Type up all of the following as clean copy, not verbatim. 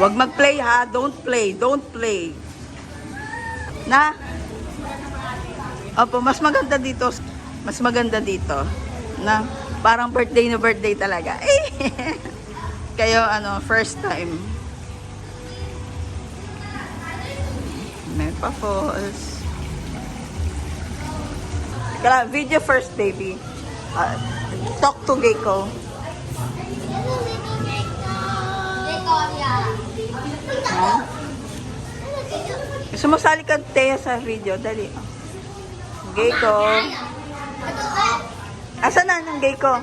Huwag mag-play ha. Don't play. Don't play. Na? Opo, mas maganda dito. Mas maganda dito. Na? Parang birthday na birthday talaga. Kayo, first time. May pa-falls. Kaya, video first, baby. Talk to Gecko. Sumasali ka, Thea, sa video. Dali. Gecko. Asan na yung Gecko?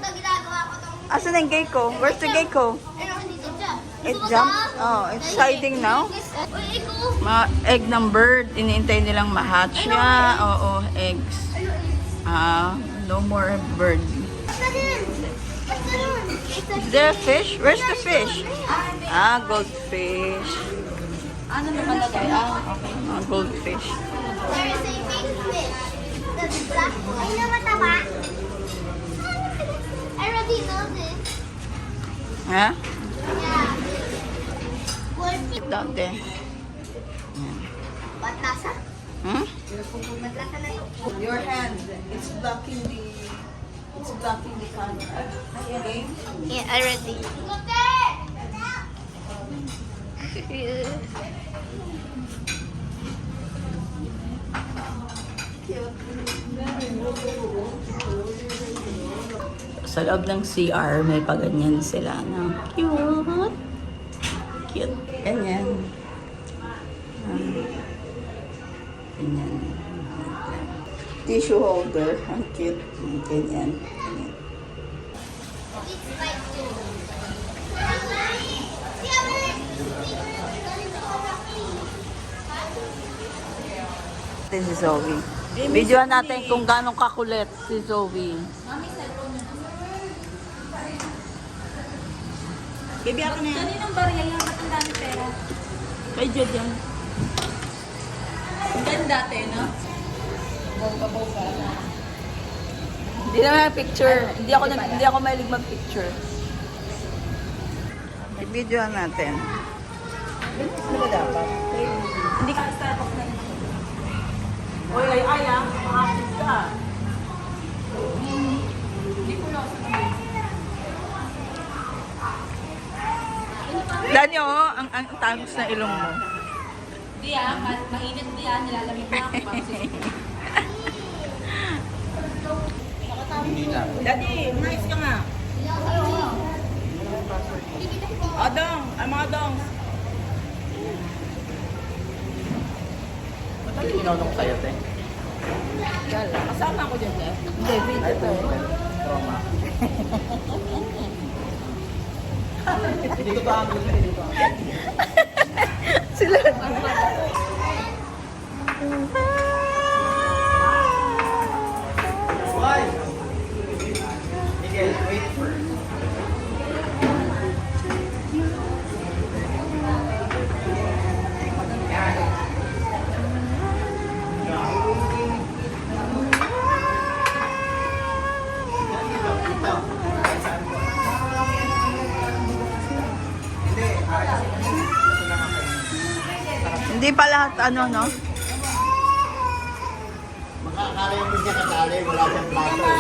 Asan na yung Gecko? Where's the Gecko? It jumped? Oh, it's hiding now. Mga egg ng bird. Iniintay nilang ma-hatch niya. Oo, eggs. No more bird. Is there a fish? Where's the fish? Goldfish. Ano naman lagay? Okay. Goldfish. There is a big fish. The black one. Ay, namataba. I already know this. Ha? Yeah. Down there. Ba't nasa? Hmm? Ba't nasa na ito? Your hand. It's blocking the camera. Okay? Yeah, already. Sa loob ng CR, may paganyan sila ng cute. Cute. Ganyan. Ganyan. Tissue holder. Ang cute. Ganyan. Ganyan. This is Zoe. Videoan natin kung gano'ng kakulit si Zoe. Baby, ako na yan. Kaninang barya yan? Ba't ang dami pera? Kay Jod yan. Ang ganda dati, no? Boga-boga. Hindi naman picture. Hindi ako mahilig mag-picture. I-videoan natin. Hindi dapat. Hindi ka Starbucks na rin. Oy, ay, makakit ka. Hindi ko lang sa Danyo, ang tagos na ilong mo. Hindi mainit di nilalamig na ako. Daddy, nice ka nga. Dong, mga dong. Ba't ginanong sa'yo, te? Kasama ako dyan, eh. Hindi, video to. Trauma. Hindi ko pa ang hindi ko. Sila. Why? Miguel, wait for. Hindi pa lahat no? Makakala yung niya kasali, wala siyang plato.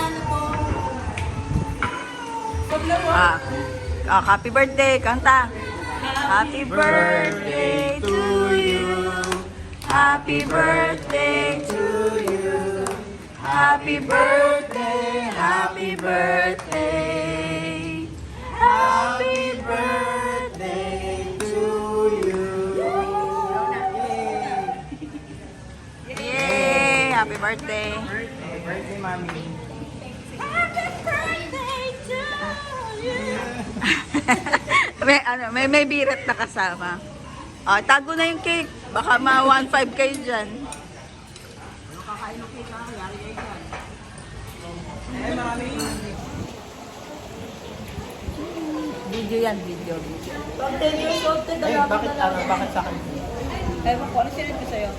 Happy birthday, kanta. Happy birthday to you. Happy birthday to you. Happy birthday, happy birthday. Happy birthday to you. Yay! Happy birthday. Birthday, mami. Happy birthday to you. may biret na kasama. Tago na yung cake. Baka ma-1.5 kayo dyan. Video yan, video. Pag 10 years old, Bakit sa akin? ewan ko, ano sinad ko sa'yo?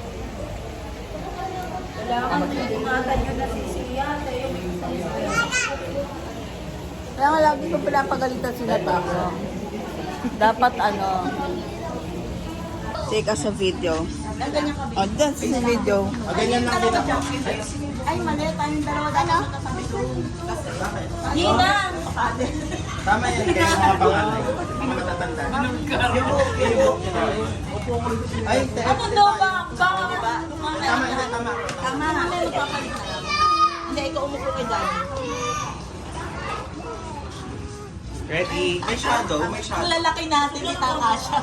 Kailangan ingatan nyo na sisiyate. Kaya nga lagi ko pinapagalitan sila Paco. Dapat Take us a video. Oh, that's the video. Ganyan lang din ako. Ay, mali. Tayong dalawa Ano? Nina! Tama yan kayo mga panganay. Mga matatanda. Ay, Ano daw ba? Baka tama yan, tama. Tama na. Hindi, ikaw umupo kay Daddy. Ready? May shadow, may Ang shadow. lalaki natin, itaka siya.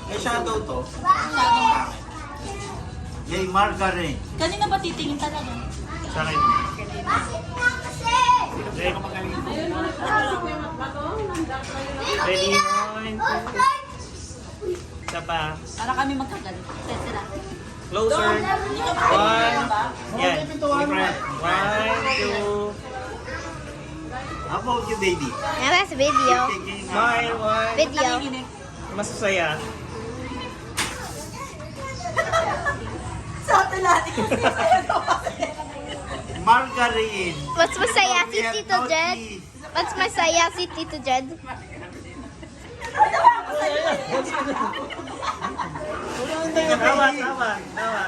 May shadow to. Jay Margaret. Kanina ba titingin talaga? Sa akin. Bakit nga kasi? Jay, ready? One, two. Isa pa. Para kami magkagalit. Tara. Closer. One. Yan. Different. One, two. How about you, baby? Nabas video. Smile. One. Video. Mas masaya. Sa atin natin. Margarine. Mas masaya si Tito Jed. Mas masaya si Tito Jed. Tawa, tawa, tawa.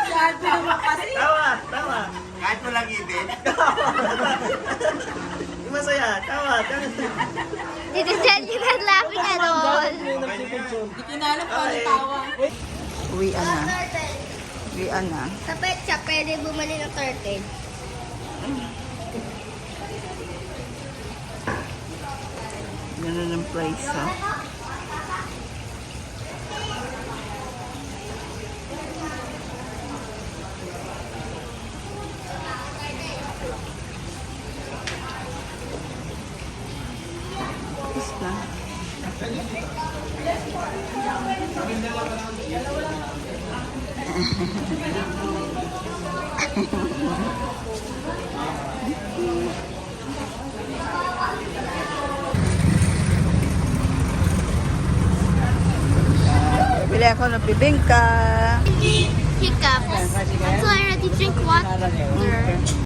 Sabi naman kasi. Tawa, tawa. Kahit walang ibig. Masaya. Tawa, tawa. Tito Jed, you're not laughing at all. Hindi kinalap pa ang tawa. Uwian na. Uwian na. Sa pet shop, pwede bumili ng turtle. Ganun ang price, ha? Tapos na. Bili ako ng bibingka. Hiccups. Until I already drink water.